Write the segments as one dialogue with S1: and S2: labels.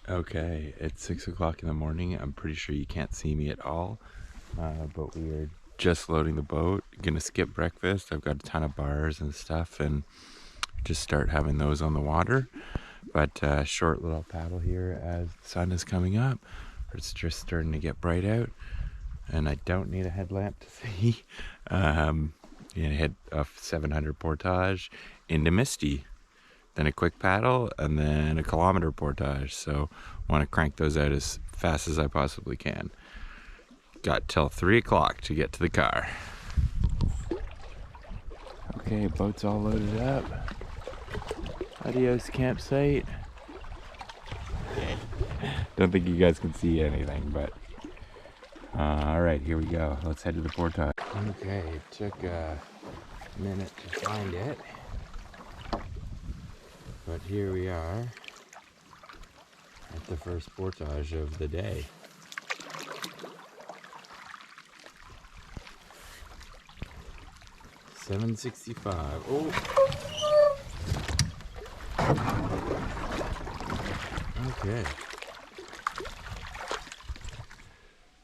S1: Okay, it's 6 o'clock in the morning. I'm pretty sure you can't see me at all, but we are just loading the boat. Gonna skip breakfast. I've got a ton of bars and stuff and just start having those on the water. But short little paddle here as the sun is coming up. It's just starting to get bright out and I don't need a headlamp to see. Head off 700 portage into Misty. Then a quick paddle, and then a kilometer portage. So I want to crank those out as fast as I possibly can. Got till 3 o'clock to get to the car. Okay, boat's all loaded up. Adios campsite. Don't think you guys can see anything, but all right, here we go. Let's head to the portage. Okay, it took a minute to find it. But here we are at the first portage of the day. $7.65. Oh! Okay.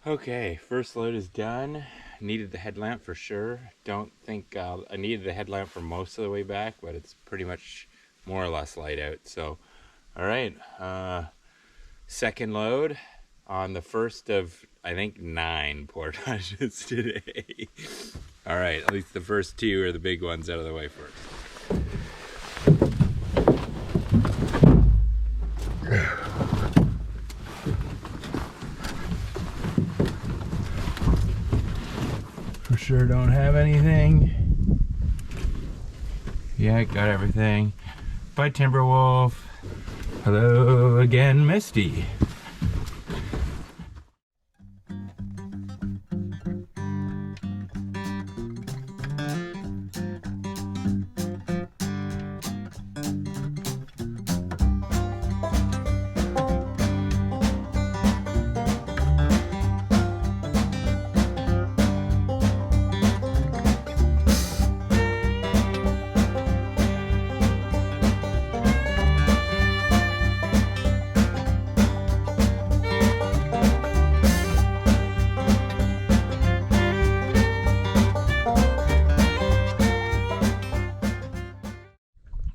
S1: Okay, first load is done. Needed the headlamp for sure. Don't think I needed the headlamp for most of the way back, but it's pretty much more or less light out. So all right, second load on the first of I think 9 portages today. All right, at least the first 2 are the big ones out of the way first. For sure don't have anything. Yeah, got everything. Bye, Timberwolf. Hello again, Misty.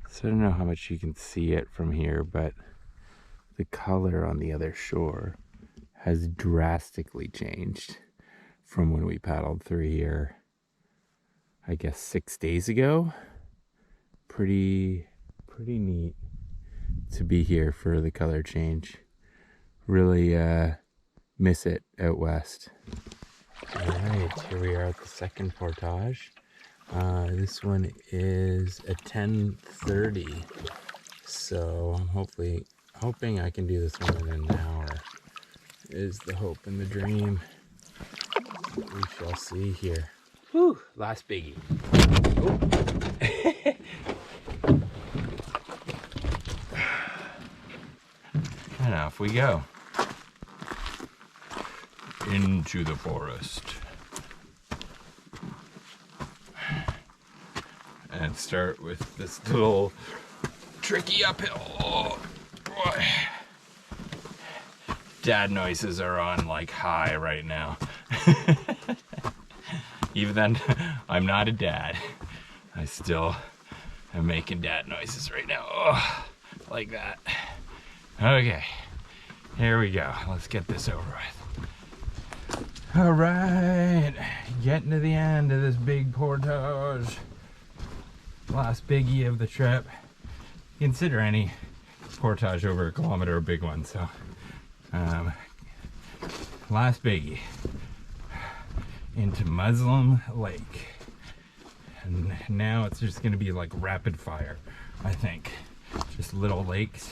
S1: So I don't know how much you can see it from here, but the color on the other shore has drastically changed from when we paddled through here, I guess 6 days ago. Pretty neat to be here for the color change. Really miss it out west. All right, here we are at the second portage. This one is at 10:30, so I'm hoping I can do this one in an hour. Is the hope and the dream. We shall see here. Whew, last biggie. Oh. And off we go. Into the forest. And start with this little tricky uphill. Oh, boy. Dad noises are on like high right now. Even then, I'm not a dad. I still am making dad noises right now. Oh, like that. Okay, here we go. Let's get this over with. All right, getting to the end of this big portage. Last biggie of the trip. Consider any portage over a kilometer a big one, so last biggie into Moccasin Lake, and now it's just gonna be like rapid fire, I think. Just little lakes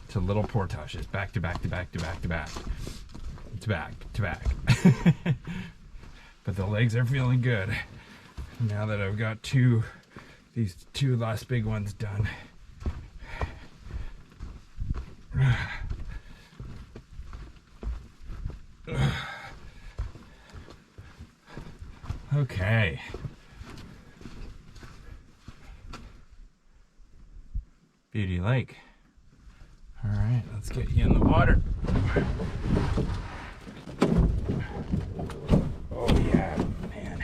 S1: to little portages, back to back to back to back to back to back to back. But the legs are feeling good now that I've got these two last big ones done. Okay. Beauty Lake. All right, let's get you in the water. Oh yeah, man.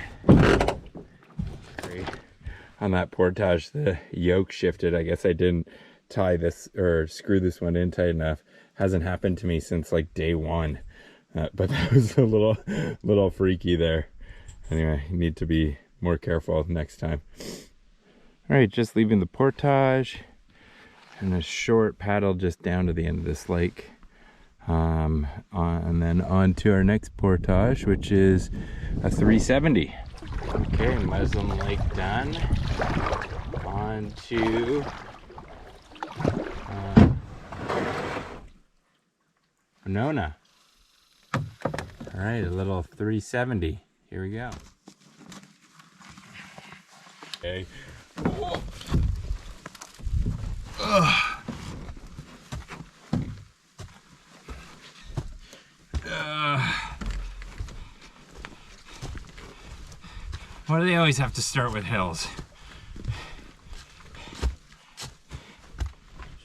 S1: Great. On that portage, the yoke shifted. I guess I didn't tie this or screw this one in tight enough. Hasn't happened to me since like day one. But that was a little freaky there. Anyway, need to be more careful next time. All right, just leaving the portage and a short paddle just down to the end of this lake. And then on to our next portage, which is a 370. Okay, Moccasin Lake done. On to Wenona. All right, a little 370. Here we go. Okay. Oh. Why do they always have to start with hills?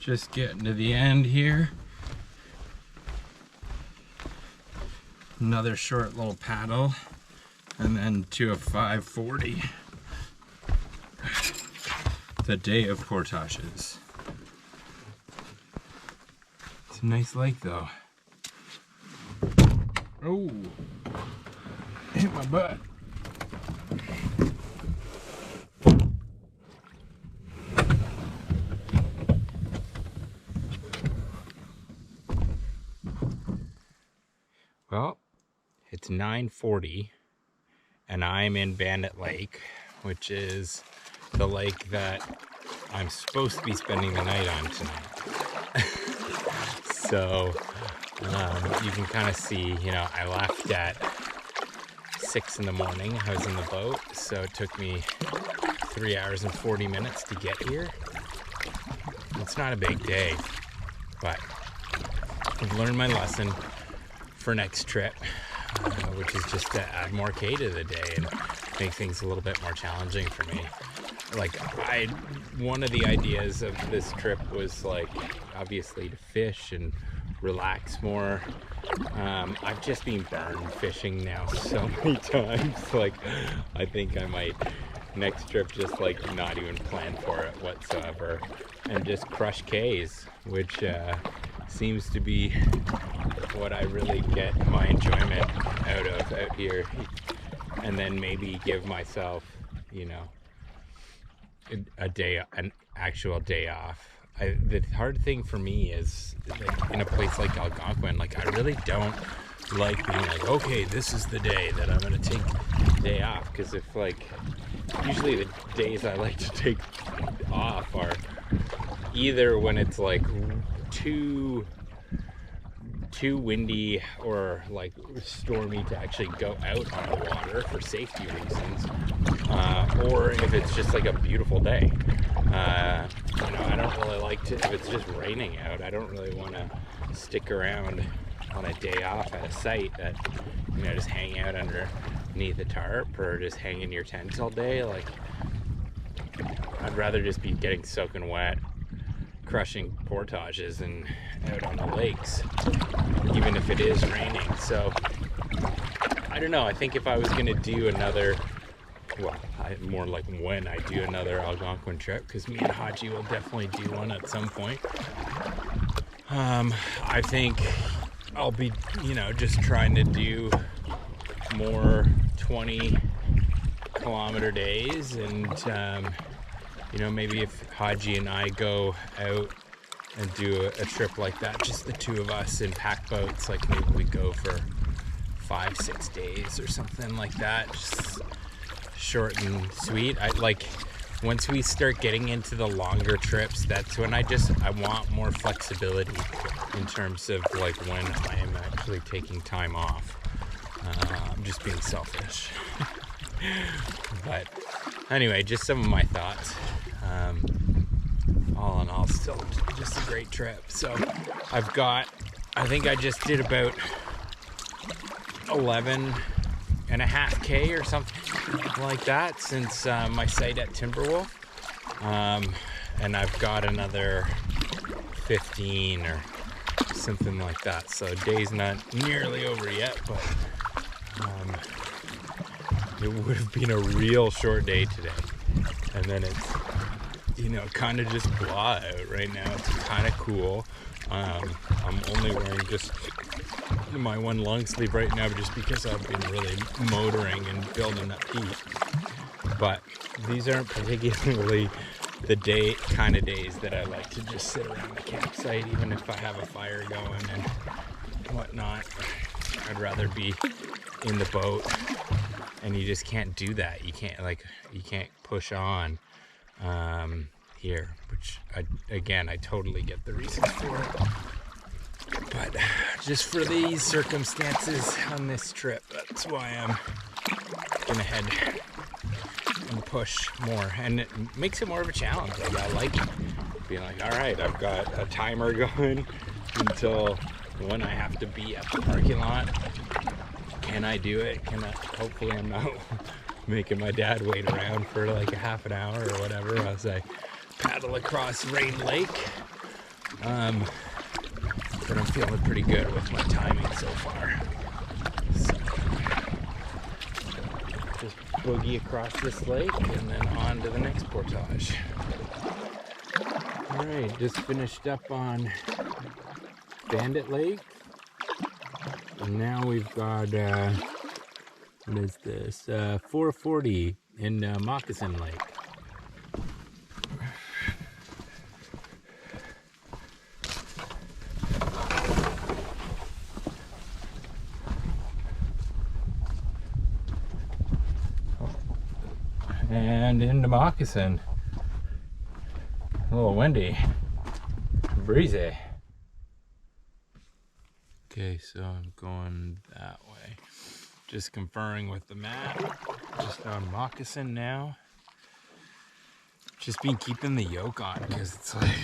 S1: Just getting to the end here. Another short little paddle, and then to a 540. The day of portages. It's a nice lake though. Oh, hit my butt. Well, it's 9:40 and I'm in Bandit Lake, which is the lake that I'm supposed to be spending the night on tonight. So you can kind of see, you know, I left at 6 in the morning. I was in the boat, so it took me 3 hours and 40 minutes to get here. It's not a big day, but I've learned my lesson for next trip, which is just to add more K to the day and make things a little bit more challenging for me. Like, one of the ideas of this trip was like obviously to fish and relax more. I've just been burned fishing now so many times. Like, I think I might next trip just like not even plan for it whatsoever and just crush Ks, which seems to be what I really get my enjoyment out here. And then maybe give myself, you know, an actual day off. The hard thing for me is, like, in a place like Algonquin, like, I really don't like being like, okay, this is the day that I'm gonna take the day off, because if, like, usually the days I like to take off are either when it's like too windy or like stormy to actually go out on the water for safety reasons, or if it's just like a beautiful day. You know, I don't really like to, if it's just raining out, I don't really want to stick around on a day off at a site that, you know, just hang out underneath a tarp or just hang in your tent all day. Like, I'd rather just be getting soaking wet, crushing portages and out on the lakes, even if it is raining. So I don't know, I think if I was gonna do another, well, more like when I do another Algonquin trip, because me and Hodge will definitely do one at some point, I think I'll be, you know, just trying to do more 20-kilometer days, and you know, maybe if Hodge and I go out and do a trip like that, just the two of us in pack boats, like maybe we go for 5-6 days or something like that, just short and sweet. I like, once we start getting into the longer trips, that's when I want more flexibility in terms of like when I am actually taking time off. I'm just being selfish. But anyway, just some of my thoughts. All in all, still just a great trip. So I think I just did about 11.5 K or something like that since my site at Timberwolf. And I've got another 15 or something like that. So day's not nearly over yet, but it would have been a real short day today. And then it's, you know, kind of just blah out right now. It's kind of cool. I'm only wearing just my one long sleeve right now just because I've been really motoring and building up heat. But these aren't particularly the kind of days that I like to just sit around the campsite, even if I have a fire going and whatnot. I'd rather be in the boat, and you just can't do that. You can't push on here, which I totally get the reasons for it. But just for these circumstances on this trip, that's why I'm gonna head and push more, and it makes it more of a challenge. Like, I like it. Being like, all right, I've got a timer going until when I have to be at the parking lot. Can I do it? Hopefully I'm not making my dad wait around for like a half an hour or whatever as I paddle across Rain Lake. But I'm feeling pretty good with my timing so far. So, just boogie across this lake and then on to the next portage. All right, just finished up on Bandit Lake. And now we've got, what is this? 440 in Moccasin Lake. And into Moccasin. A little windy, breezy. Okay, so I'm going that way. Just conferring with the map. Just on Moccasin now. Just been keeping the yoke on because it's like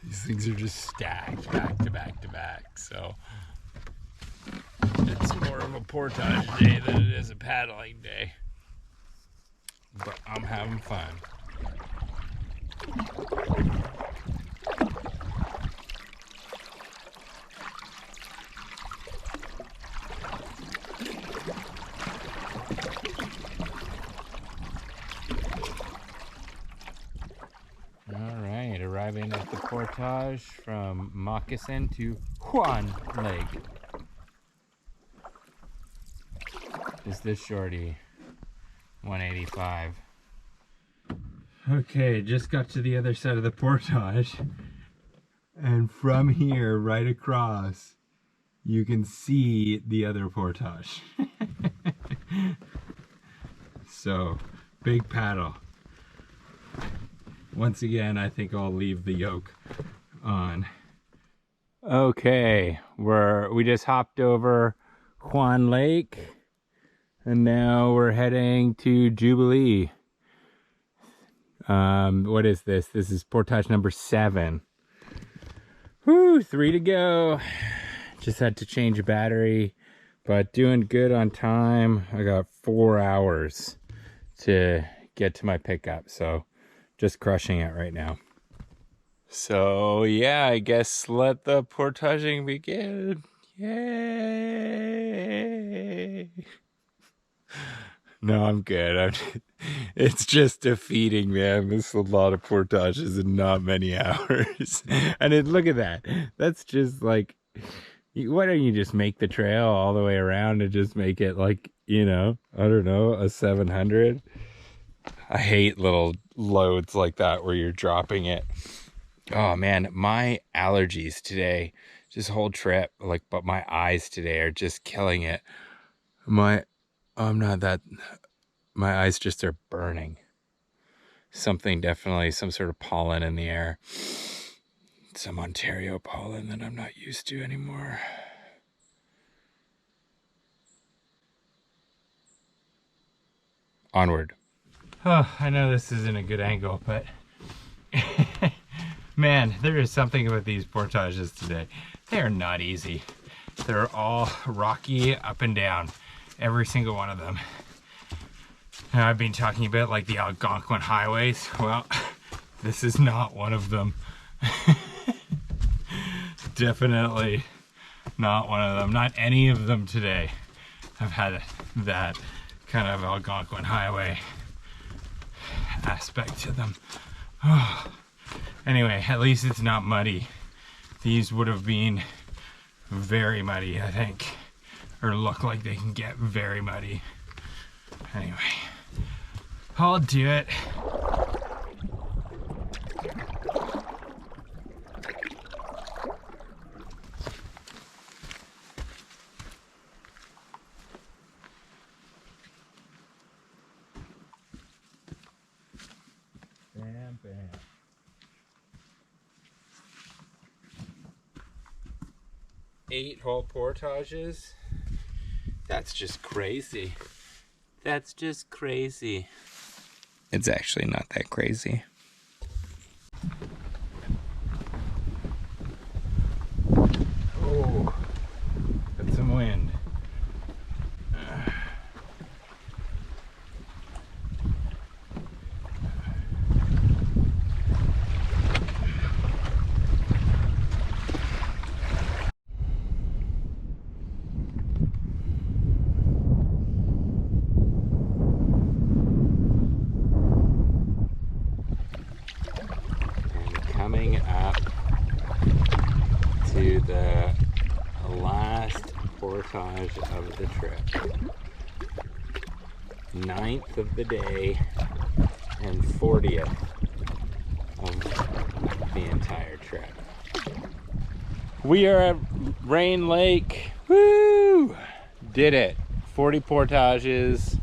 S1: these things are just stacked back to back to back. So it's more of a portage day than it is a paddling day. But I'm having fun. Alright, arriving at the portage from Moccasin to Juan Lake. Is this shorty? 185. Okay, just got to the other side of the portage, and from here right across you can see the other portage. So big paddle. Once again, I think I'll leave the yoke on. Okay, we just hopped over Juan Lake. And now we're heading to Jubilee. What is this? This is portage number 7. Whew, 3 to go. Just had to change a battery, but doing good on time. I got 4 hours to get to my pickup, so just crushing it right now. So yeah, I guess let the portaging begin. Yay! No, I'm good. It's just defeating, man. This is a lot of portages in not many hours. And look at that. That's just like, why don't you just make the trail all the way around and just make it like, you know, I don't know, a 700? I hate little loads like that where you're dropping it. Oh my allergies today, this whole trip, like, but my eyes today are just killing it. My eyes just are burning. Definitely some sort of pollen in the air. Some Ontario pollen that I'm not used to anymore. Onward. Oh, I know this isn't a good angle, but man, there is something about these portages today. They are not easy. They're all rocky up and down. Every single one of them. Now, I've been talking about like the Algonquin highways. Well, this is not one of them. Definitely not one of them. Not any of them today have had that kind of Algonquin highway aspect to them. Oh. Anyway, at least it's not muddy. These would have been very muddy, I think, or look like they can get very muddy. Anyway, I'll do it. Bam, bam. 8-hole portages. That's just crazy. That's just crazy. It's actually not that crazy. Oh, got some wind. Coming up to the last portage of the trip. 9th of the day and 40th of the entire trip. We are at Rain Lake. Woo! Did it. 40 portages.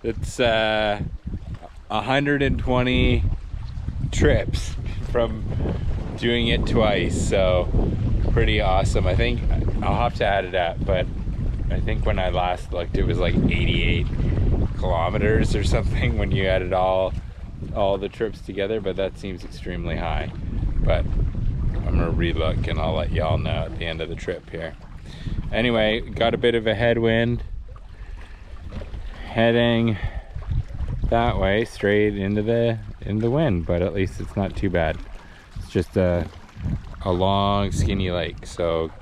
S1: It's 120 trips from doing it twice, so pretty awesome. I think I'll have to add it up, but I think when I last looked it was like 88 kilometers or something when you added all the trips together, but that seems extremely high. But I'm gonna relook and I'll let y'all know at the end of the trip here. Anyway, got a bit of a headwind heading that way straight into the wind, but at least it's not too bad. It's just a long skinny lake, so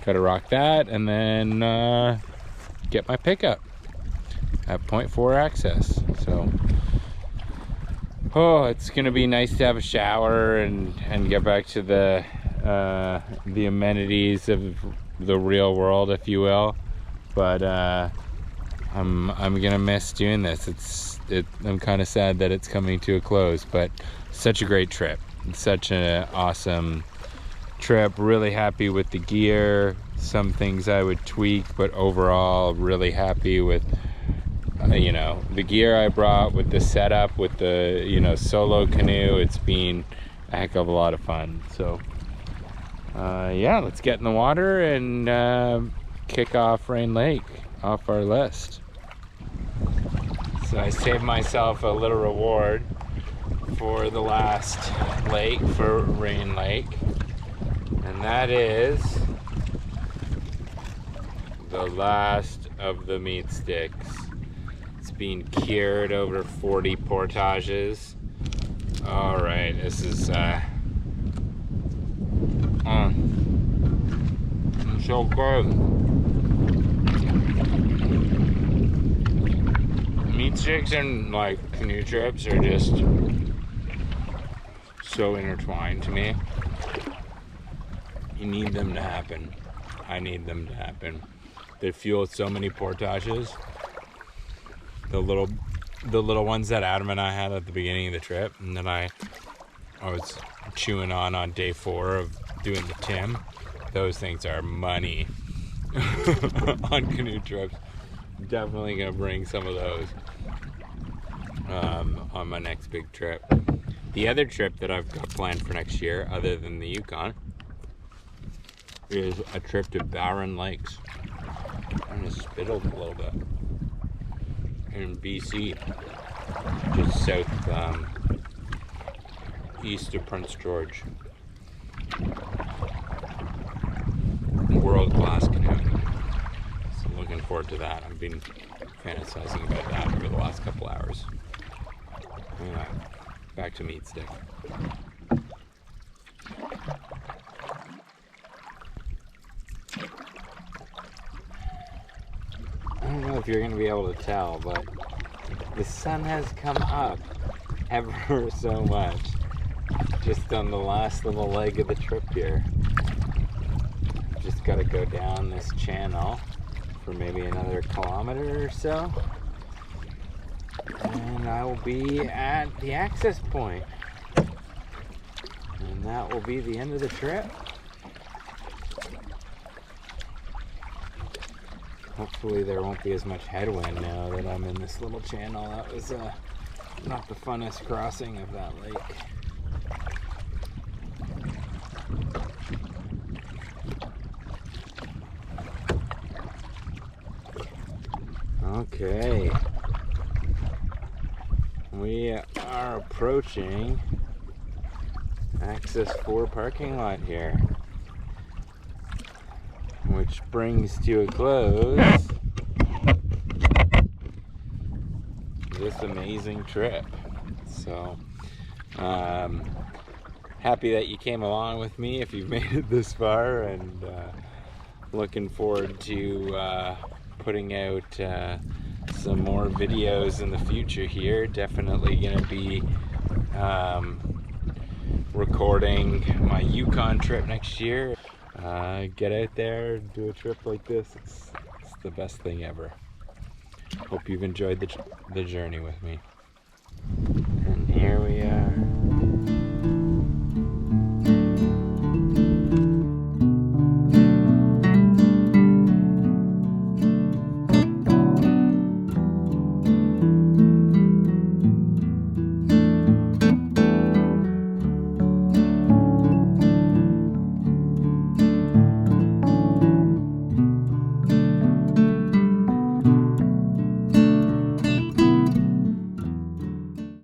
S1: gotta rock that and then get my pickup at 0.4 access. So it's gonna be nice to have a shower and get back to the amenities of the real world, if you will. But I'm gonna miss doing this. I'm kind of sad that it's coming to a close, but such a great trip. It's such an awesome trip. Really happy with the gear. Some things I would tweak, but overall really happy with the gear I brought, with the setup, with the solo canoe. It's been a heck of a lot of fun. So yeah, let's get in the water and kick off Rain Lake off our list. So I saved myself a little reward for the last lake, for Rain Lake, and that is the last of the meat sticks. It's been cured over 40 portages. All right, this is so good. Meat sticks and like canoe trips are just so intertwined to me. You need them to happen. I need them to happen. They fuel so many portages. The little ones that Adam and I had at the beginning of the trip, and then I was chewing on day 4 of doing the Tim. Those things are money on canoe trips. I'm definitely gonna bring some of those on my next big trip. The other trip that I've got planned for next year, other than the Yukon, is a trip to Barren Lakes. I'm gonna spittle a little bit. In BC, just south east of Prince George. World-class canoeing. So looking forward to that. I've been fantasizing about that over the last couple hours. Anyway, back to meat stick. if you're going to be able to tell, but the sun has come up ever so much just on the last little leg of the trip here. Just got to go down this channel for maybe another kilometer or so, and I will be at the access point, and that will be the end of the trip. Hopefully there won't be as much headwind now that I'm in this little channel. That was not the funnest crossing of that lake. Okay, we are approaching Access 4 parking lot here, which brings to a close this amazing trip. So, happy that you came along with me if you've made it this far, and looking forward to putting out some more videos in the future here. Definitely going to be recording my Yukon trip next year. Get out there and do a trip like this. It's the best thing ever. Hope you've enjoyed the journey with me. And here we are.